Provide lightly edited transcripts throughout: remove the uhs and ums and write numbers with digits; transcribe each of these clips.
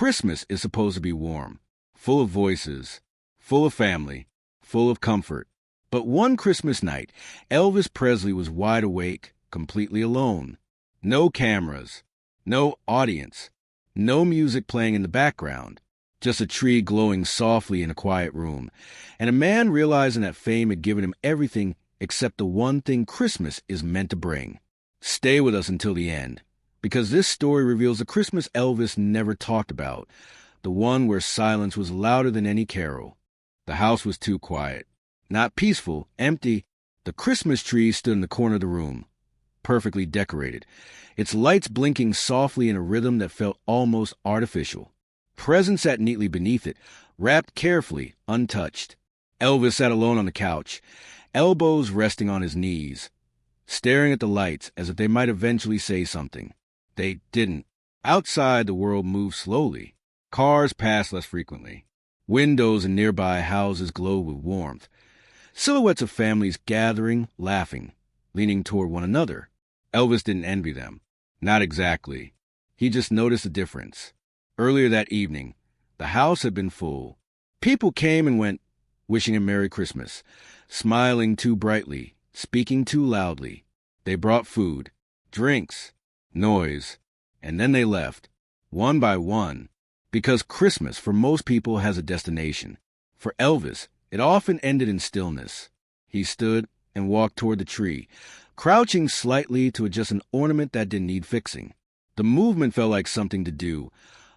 Christmas is supposed to be warm, full of voices, full of family, full of comfort. But one Christmas night, Elvis Presley was wide awake, completely alone. No cameras, no audience, no music playing in the background, just a tree glowing softly in a quiet room, and a man realizing that fame had given him everything except the one thing Christmas is meant to bring. Stay with us until the end, because this story reveals the Christmas Elvis never talked about, the one where silence was louder than any carol. The house was too quiet. Not peaceful, empty. The Christmas tree stood in the corner of the room, perfectly decorated, its lights blinking softly in a rhythm that felt almost artificial. Presents sat neatly beneath it, wrapped carefully, untouched. Elvis sat alone on the couch, elbows resting on his knees, staring at the lights as if they might eventually say something. They didn't. Outside, the world moved slowly. Cars passed less frequently. Windows in nearby houses glowed with warmth. Silhouettes of families gathering, laughing, leaning toward one another. Elvis didn't envy them. Not exactly. He just noticed a difference. Earlier that evening, the house had been full. People came and went, wishing him Merry Christmas, smiling too brightly, speaking too loudly. They brought food, drinks, noise, and then they left, one by one, because Christmas for most people has a destination. For Elvis, it often ended in stillness. He stood and walked toward the tree, crouching slightly to adjust an ornament that didn't need fixing. The movement felt like something to do,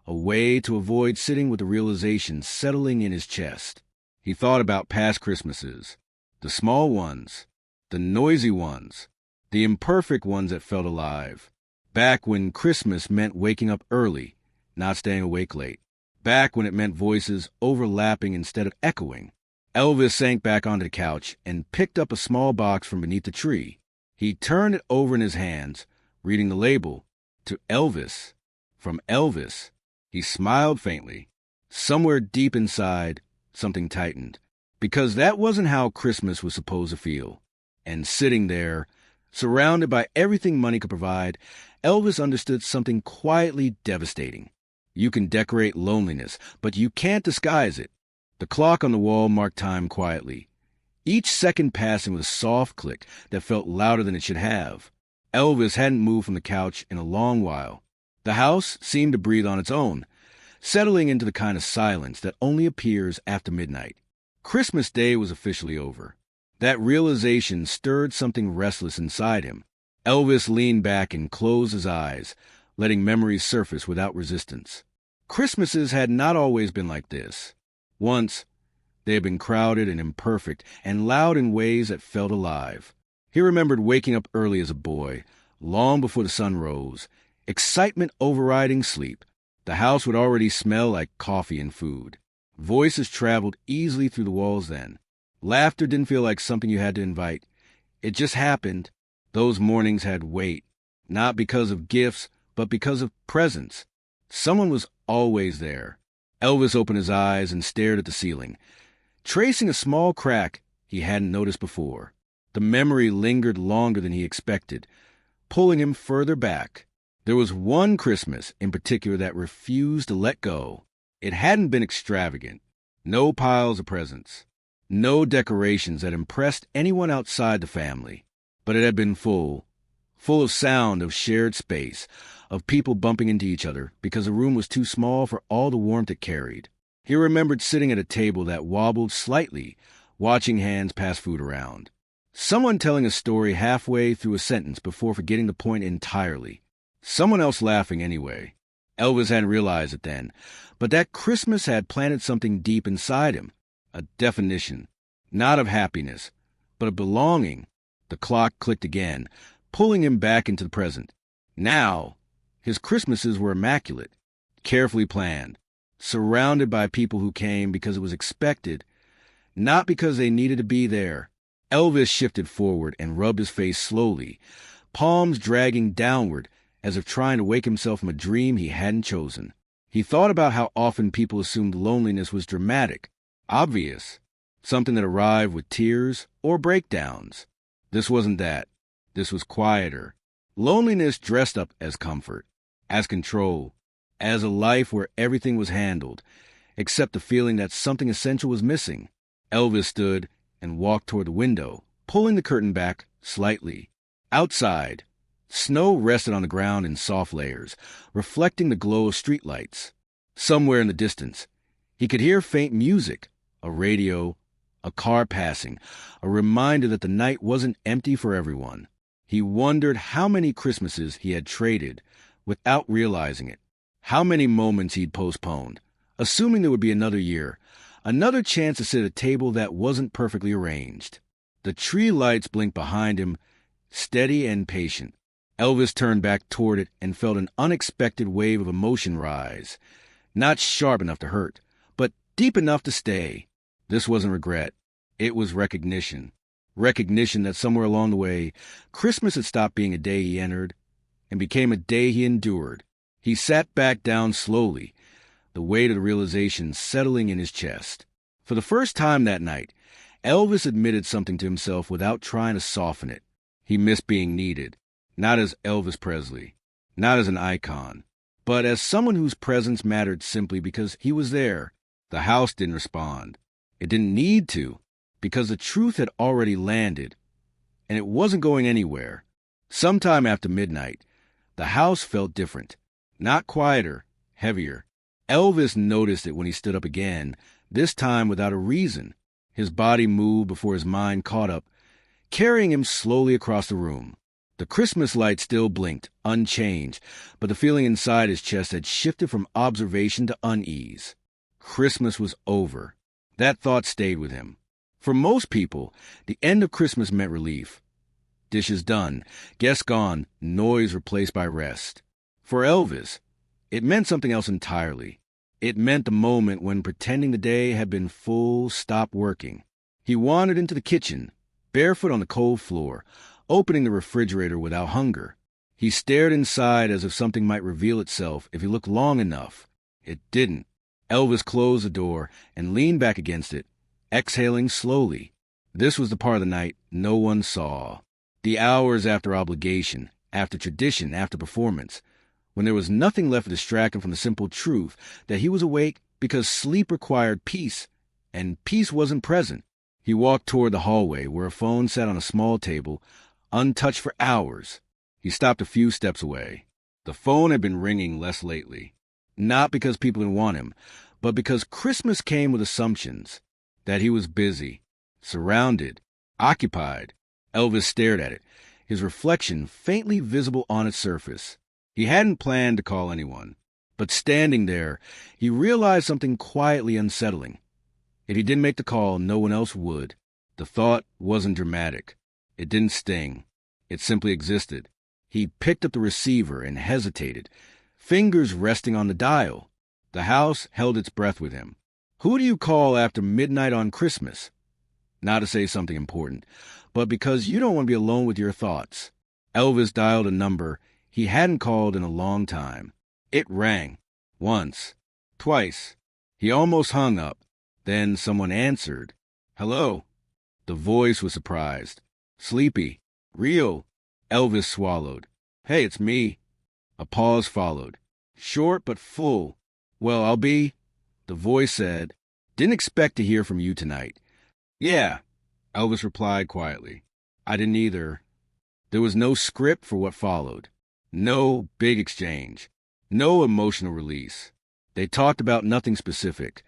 a way to avoid sitting with the realization settling in his chest. He thought about past Christmases, the small ones, the noisy ones, the imperfect ones that felt alive. Back when Christmas meant waking up early, not staying awake late. Back when it meant voices overlapping instead of echoing. Elvis sank back onto the couch and picked up a small box from beneath the tree. He turned it over in his hands, reading the label, "To Elvis." From Elvis. He smiled faintly. Somewhere deep inside, something tightened, because that wasn't how Christmas was supposed to feel. And sitting there, surrounded by everything money could provide, Elvis understood something quietly devastating. You can decorate loneliness, but you can't disguise it. The clock on the wall marked time quietly, each second passing with a soft click that felt louder than it should have. Elvis hadn't moved from the couch in a long while. The house seemed to breathe on its own, settling into the kind of silence that only appears after midnight. Christmas Day was officially over. That realization stirred something restless inside him. Elvis leaned back and closed his eyes, letting memories surface without resistance. Christmases had not always been like this. Once, they had been crowded and imperfect and loud in ways that felt alive. He remembered waking up early as a boy, long before the sun rose, excitement overriding sleep. The house would already smell like coffee and food. Voices traveled easily through the walls then. Laughter didn't feel like something you had to invite. It just happened. Those mornings had weight, not because of gifts, but because of presence. Someone was always there. Elvis opened his eyes and stared at the ceiling, tracing a small crack he hadn't noticed before. The memory lingered longer than he expected, pulling him further back. There was one Christmas in particular that refused to let go. It hadn't been extravagant. No piles of presents. No decorations that impressed anyone outside the family. But it had been full of sound, of shared space, of people bumping into each other because the room was too small for all the warmth it carried. He remembered sitting at a table that wobbled slightly, watching hands pass food around. Someone telling a story halfway through a sentence before forgetting the point entirely. Someone else laughing anyway. Elvis hadn't realized it then, but that Christmas had planted something deep inside him. A definition, not of happiness, but of belonging. The clock clicked again, pulling him back into the present. Now, his Christmases were immaculate, carefully planned, surrounded by people who came because it was expected, not because they needed to be there. Elvis shifted forward and rubbed his face slowly, palms dragging downward as if trying to wake himself from a dream he hadn't chosen. He thought about how often people assumed loneliness was dramatic, obvious, something that arrived with tears or breakdowns. This wasn't that. This was quieter. Loneliness dressed up as comfort, as control, as a life where everything was handled, except the feeling that something essential was missing. Elvis stood and walked toward the window, pulling the curtain back slightly. Outside, snow rested on the ground in soft layers, reflecting the glow of streetlights. Somewhere in the distance, he could hear faint music, a radio, a car passing, a reminder that the night wasn't empty for everyone. He wondered how many Christmases he had traded without realizing it, how many moments he'd postponed, assuming there would be another year, another chance to sit at a table that wasn't perfectly arranged. The tree lights blinked behind him, steady and patient. Elvis turned back toward it and felt an unexpected wave of emotion rise. Not sharp enough to hurt, but deep enough to stay. This wasn't regret. It was recognition. Recognition that somewhere along the way, Christmas had stopped being a day he entered and became a day he endured. He sat back down slowly, the weight of the realization settling in his chest. For the first time that night, Elvis admitted something to himself without trying to soften it. He missed being needed, not as Elvis Presley, not as an icon, but as someone whose presence mattered simply because he was there. The house didn't respond. It didn't need to, because the truth had already landed, and it wasn't going anywhere. Sometime after midnight, the house felt different, not quieter, heavier. Elvis noticed it when he stood up again, this time without a reason. His body moved before his mind caught up, carrying him slowly across the room. The Christmas light still blinked, unchanged, but the feeling inside his chest had shifted from observation to unease. Christmas was over. That thought stayed with him. For most people, the end of Christmas meant relief. Dishes done, guests gone, noise replaced by rest. For Elvis, it meant something else entirely. It meant the moment when pretending the day had been full stopped working. He wandered into the kitchen, barefoot on the cold floor, opening the refrigerator without hunger. He stared inside as if something might reveal itself if he looked long enough. It didn't. Elvis closed the door and leaned back against it, exhaling slowly. This was the part of the night no one saw. The hours after obligation, after tradition, after performance, when there was nothing left to distract him from the simple truth that he was awake because sleep required peace, and peace wasn't present. He walked toward the hallway where a phone sat on a small table, untouched for hours. He stopped a few steps away. The phone had been ringing less lately. Not because people didn't want him, but because Christmas came with assumptions. That he was busy, surrounded, occupied. Elvis stared at it, his reflection faintly visible on its surface. He hadn't planned to call anyone, but standing there, he realized something quietly unsettling. If he didn't make the call, no one else would. The thought wasn't dramatic. It didn't sting. It simply existed. He picked up the receiver and hesitated, fingers resting on the dial. The house held its breath with him. Who do you call after midnight on Christmas? Not to say something important, but because you don't want to be alone with your thoughts. Elvis dialed a number he hadn't called in a long time. It rang. Once. Twice. He almost hung up. Then someone answered. Hello. The voice was surprised. Sleepy. Real. Elvis swallowed. Hey, it's me. A pause followed. Short but full. Well, I'll be... The voice said, didn't expect to hear from you tonight. Yeah, Elvis replied quietly. I didn't either. There was no script for what followed. No big exchange. No emotional release. They talked about nothing specific.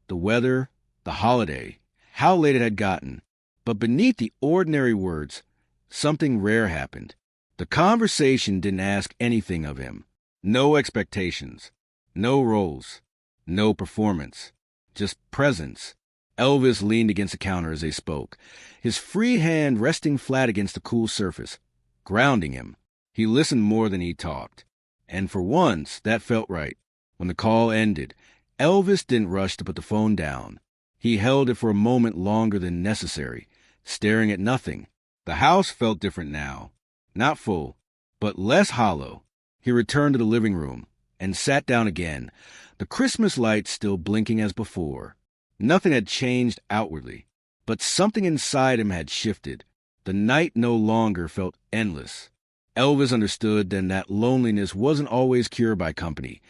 The weather, the holiday, how late it had gotten. But beneath the ordinary words, something rare happened. The conversation didn't ask anything of him. No expectations. No roles. No performance, just presence. Elvis leaned against the counter as they spoke, his free hand resting flat against the cool surface, grounding him. He listened more than he talked, and for once that felt right. When the call ended, Elvis didn't rush to put the phone down. He held it for a moment longer than necessary, staring at nothing. The house felt different now, not full, but less hollow. He returned to the living room and sat down again, the Christmas lights still blinking as before. Nothing had changed outwardly, but something inside him had shifted. The night no longer felt endless. Elvis understood then that loneliness wasn't always cured by company.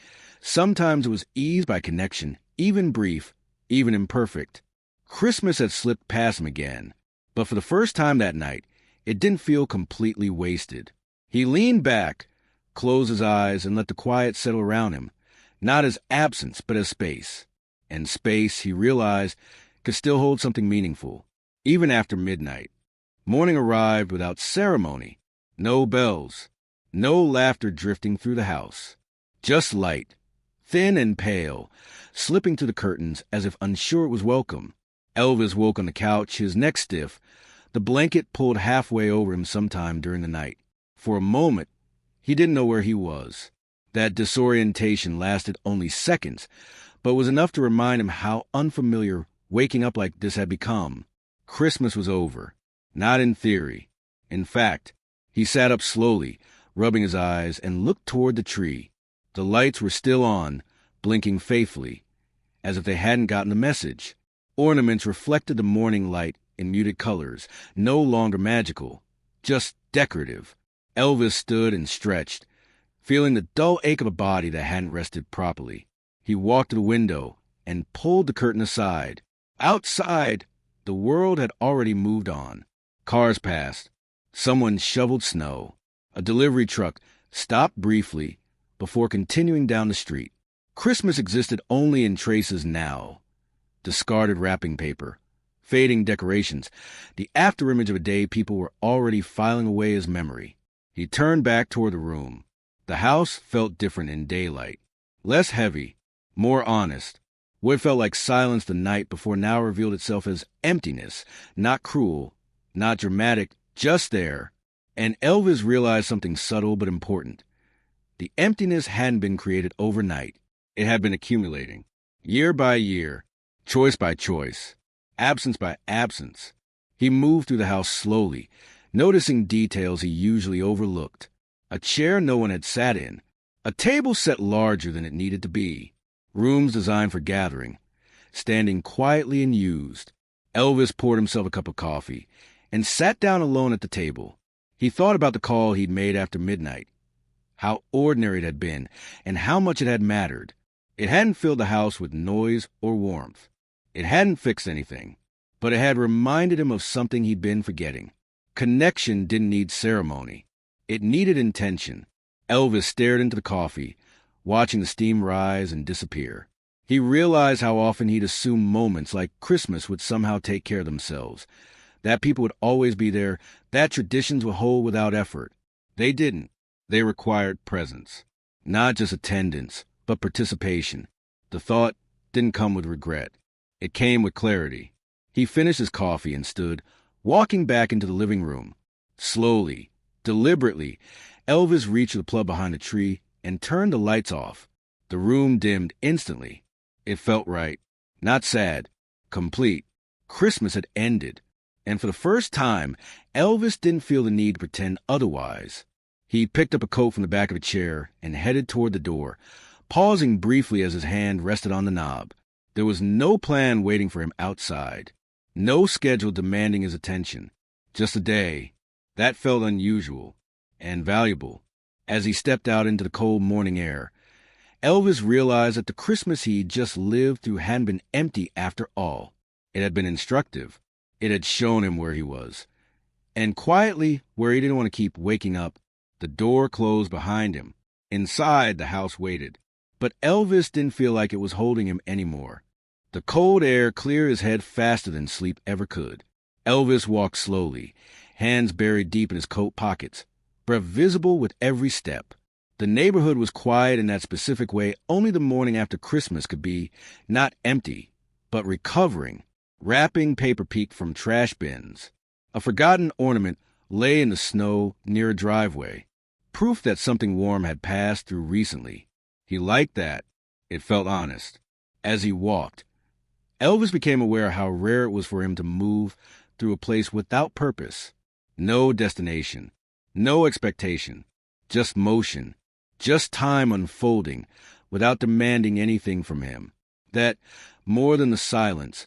Sometimes it was eased by connection, even brief, even imperfect. Christmas had slipped past him again, but for the first time that night, it didn't feel completely wasted. He leaned back, closed his eyes, and let the quiet settle around him, not as absence, but as space. And space, he realized, could still hold something meaningful, even after midnight. Morning arrived without ceremony, no bells, no laughter drifting through the house. Just light, thin and pale, slipping through the curtains as if unsure it was welcome. Elvis woke on the couch, his neck stiff, the blanket pulled halfway over him sometime during the night. For a moment, he didn't know where he was. That disorientation lasted only seconds, but was enough to remind him how unfamiliar waking up like this had become. Christmas was over. Not in theory. In fact, he sat up slowly, rubbing his eyes, and looked toward the tree. The lights were still on, blinking faithfully, as if they hadn't gotten the message. Ornaments reflected the morning light in muted colors, no longer magical, just decorative. Elvis stood and stretched, feeling the dull ache of a body that hadn't rested properly. He walked to the window and pulled the curtain aside. Outside, the world had already moved on. Cars passed. Someone shoveled snow. A delivery truck stopped briefly before continuing down the street. Christmas existed only in traces now. Discarded wrapping paper, fading decorations, the afterimage of a day people were already filing away as memory. He turned back toward the room. The house felt different in daylight. Less heavy, more honest. What felt like silence the night before now revealed itself as emptiness, not cruel, not dramatic, just there. And Elvis realized something subtle but important. The emptiness hadn't been created overnight. It had been accumulating, year by year, choice by choice, absence by absence. He moved through the house slowly, noticing details he usually overlooked. A chair no one had sat in, a table set larger than it needed to be, rooms designed for gathering, standing quietly and used. Elvis poured himself a cup of coffee and sat down alone at the table. He thought about the call he'd made after midnight, how ordinary it had been, and how much it had mattered. It hadn't filled the house with noise or warmth. It hadn't fixed anything, but it had reminded him of something he'd been forgetting. Connection didn't need ceremony. It needed intention. Elvis stared into the coffee, watching the steam rise and disappear. He realized how often he'd assumed moments like Christmas would somehow take care of themselves, that people would always be there, that traditions would hold without effort. They didn't. They required presence. Not just attendance, but participation. The thought didn't come with regret. It came with clarity. He finished his coffee and stood, walking back into the living room. Slowly, deliberately, Elvis reached the plug behind the tree and turned the lights off. The room dimmed instantly. It felt right. Not sad. Complete. Christmas had ended. And for the first time, Elvis didn't feel the need to pretend otherwise. He picked up a coat from the back of a chair and headed toward the door, pausing briefly as his hand rested on the knob. There was no plan waiting for him outside. No schedule demanding his attention. Just a day. That felt unusual and valuable. As he stepped out into the cold morning air, Elvis realized that the Christmas he'd just lived through hadn't been empty after all. It had been instructive. It had shown him where he was. And quietly, where he didn't want to keep waking up, the door closed behind him. Inside, the house waited. But Elvis didn't feel like it was holding him anymore. The cold air cleared his head faster than sleep ever could. Elvis walked slowly, hands buried deep in his coat pockets, breath visible with every step. The neighborhood was quiet in that specific way only the morning after Christmas could be, not empty, but recovering. Wrapping paper peeked from trash bins. A forgotten ornament lay in the snow near a driveway, proof that something warm had passed through recently. He liked that. It felt honest. As he walked, Elvis became aware how rare it was for him to move through a place without purpose. No destination, no expectation, just motion, just time unfolding without demanding anything from him. That, more than the silence,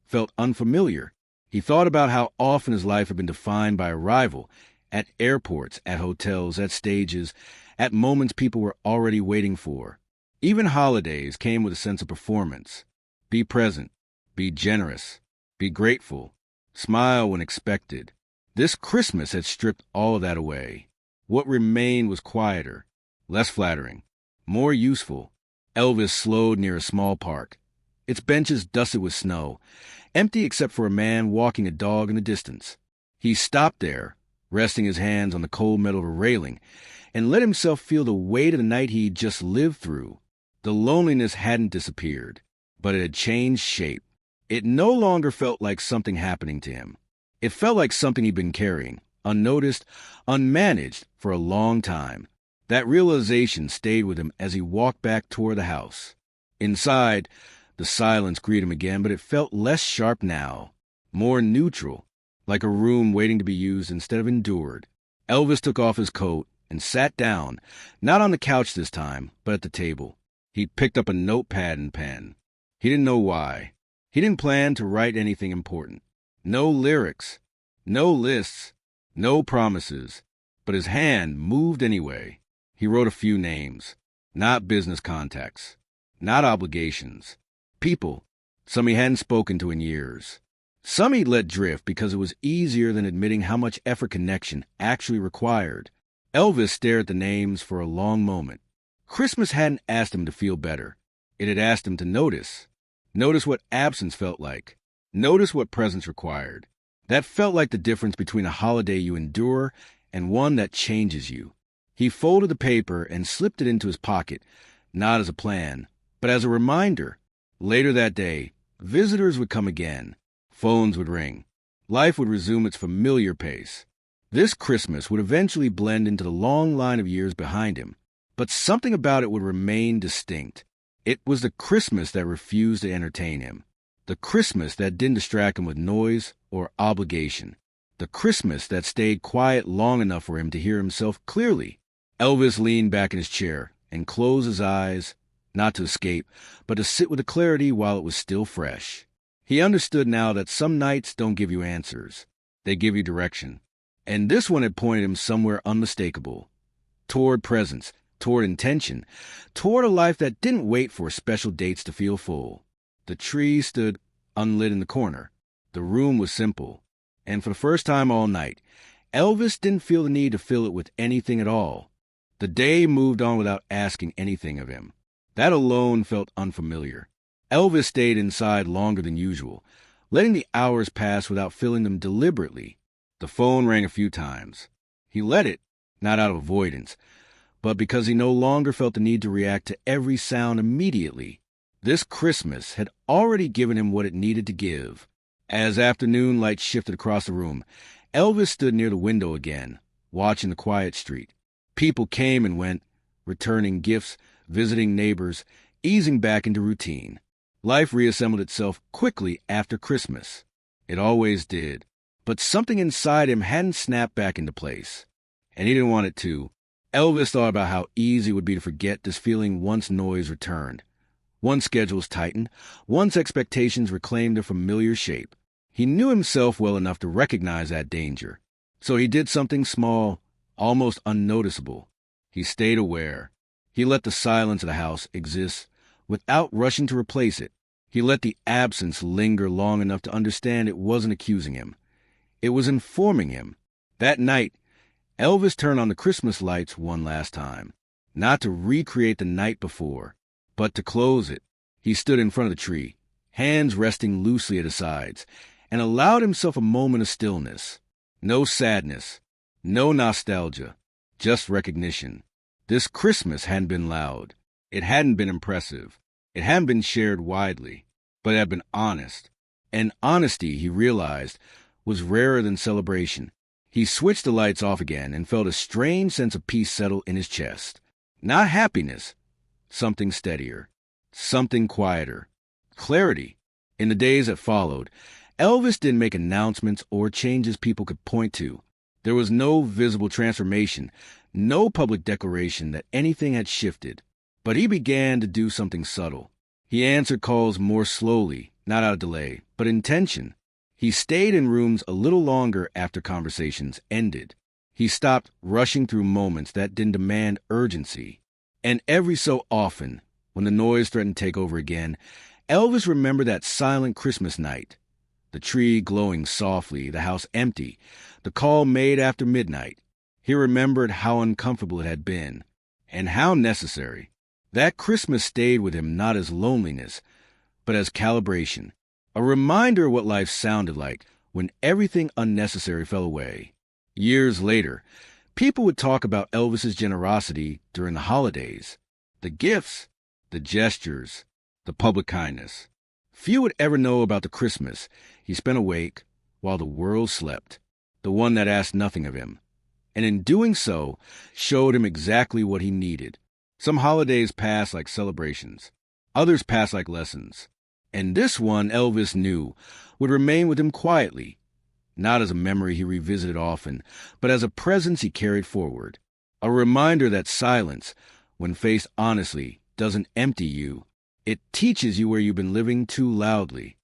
felt unfamiliar. He thought about how often his life had been defined by arrival, at airports, at hotels, at stages, at moments people were already waiting for. Even holidays came with a sense of performance. Be present, be generous, be grateful, smile when expected. This Christmas had stripped all of that away. What remained was quieter, less flattering, more useful. Elvis slowed near a small park, its benches dusted with snow, empty except for a man walking a dog in the distance. He stopped there, resting his hands on the cold metal of a railing, and let himself feel the weight of the night he'd just lived through. The loneliness hadn't disappeared, but it had changed shape. It no longer felt like something happening to him. It felt like something he'd been carrying, unnoticed, unmanaged, for a long time. That realization stayed with him as he walked back toward the house. Inside, the silence greeted him again, but it felt less sharp now, more neutral, like a room waiting to be used instead of endured. Elvis took off his coat and sat down, not on the couch this time, but at the table. He picked up a notepad and pen. He didn't know why. He didn't plan to write anything important. No lyrics, no lists, no promises. But his hand moved anyway. He wrote a few names. Not business contacts. Not obligations. People. Some he hadn't spoken to in years. Some he'd let drift because it was easier than admitting how much effort connection actually required. Elvis stared at the names for a long moment. Christmas hadn't asked him to feel better. It had asked him to notice. Notice what absence felt like. Notice what presence required. That felt like the difference between a holiday you endure and one that changes you. He folded the paper and slipped it into his pocket, not as a plan, but as a reminder. Later that day, visitors would come again. Phones would ring. Life would resume its familiar pace. This Christmas would eventually blend into the long line of years behind him, but something about it would remain distinct. It was the Christmas that refused to entertain him. The Christmas that didn't distract him with noise or obligation. The Christmas that stayed quiet long enough for him to hear himself clearly. Elvis leaned back in his chair and closed his eyes, not to escape, but to sit with the clarity while it was still fresh. He understood now that some nights don't give you answers. They give you direction. And this one had pointed him somewhere unmistakable. Toward presence, toward intention, toward a life that didn't wait for special dates to feel full. The tree stood unlit in the corner. The room was simple. And for the first time all night, Elvis didn't feel the need to fill it with anything at all. The day moved on without asking anything of him. That alone felt unfamiliar. Elvis stayed inside longer than usual, letting the hours pass without filling them deliberately. The phone rang a few times. He let it, not out of avoidance, but because he no longer felt the need to react to every sound immediately. This Christmas had already given him what it needed to give. As afternoon light shifted across the room, Elvis stood near the window again, watching the quiet street. People came and went, returning gifts, visiting neighbors, easing back into routine. Life reassembled itself quickly after Christmas. It always did. But something inside him hadn't snapped back into place. And he didn't want it to. Elvis thought about how easy it would be to forget this feeling once noise returned. Once schedules tightened, once expectations reclaimed their familiar shape. He knew himself well enough to recognize that danger. So he did something small, almost unnoticeable. He stayed aware. He let the silence of the house exist without rushing to replace it. He let the absence linger long enough to understand it wasn't accusing him. It was informing him. That night, Elvis turned on the Christmas lights one last time, not to recreate the night before, but to close it. He stood in front of the tree, hands resting loosely at his sides, and allowed himself a moment of stillness. No sadness, no nostalgia, just recognition. This Christmas hadn't been loud. It hadn't been impressive. It hadn't been shared widely, but it had been honest. And honesty, he realized, was rarer than celebration. He switched the lights off again and felt a strange sense of peace settle in his chest. Not happiness, something steadier, something quieter. Clarity. In the days that followed, Elvis didn't make announcements or changes people could point to. There was no visible transformation, no public declaration that anything had shifted. But he began to do something subtle. He answered calls more slowly, not out of delay, but intention. He stayed in rooms a little longer after conversations ended. He stopped rushing through moments that didn't demand urgency. And every so often, When the noise threatened to take over again, Elvis remembered that silent Christmas night. The tree glowing softly, the house empty, the call made after midnight. He remembered how uncomfortable it had been, and how necessary. That Christmas stayed with him not as loneliness, but as calibration, a reminder of what life sounded like when everything unnecessary fell away. Years later, people would talk about Elvis's generosity during the holidays, the gifts, the gestures, the public kindness. Few would ever know about the Christmas he spent awake while the world slept, the one that asked nothing of him, and in doing so, showed him exactly what he needed. Some holidays pass like celebrations, others pass like lessons, and this one, Elvis knew, would remain with him quietly, not as a memory he revisited often, but as a presence he carried forward, a reminder that silence, when faced honestly, doesn't empty you. It teaches you where you've been living too loudly.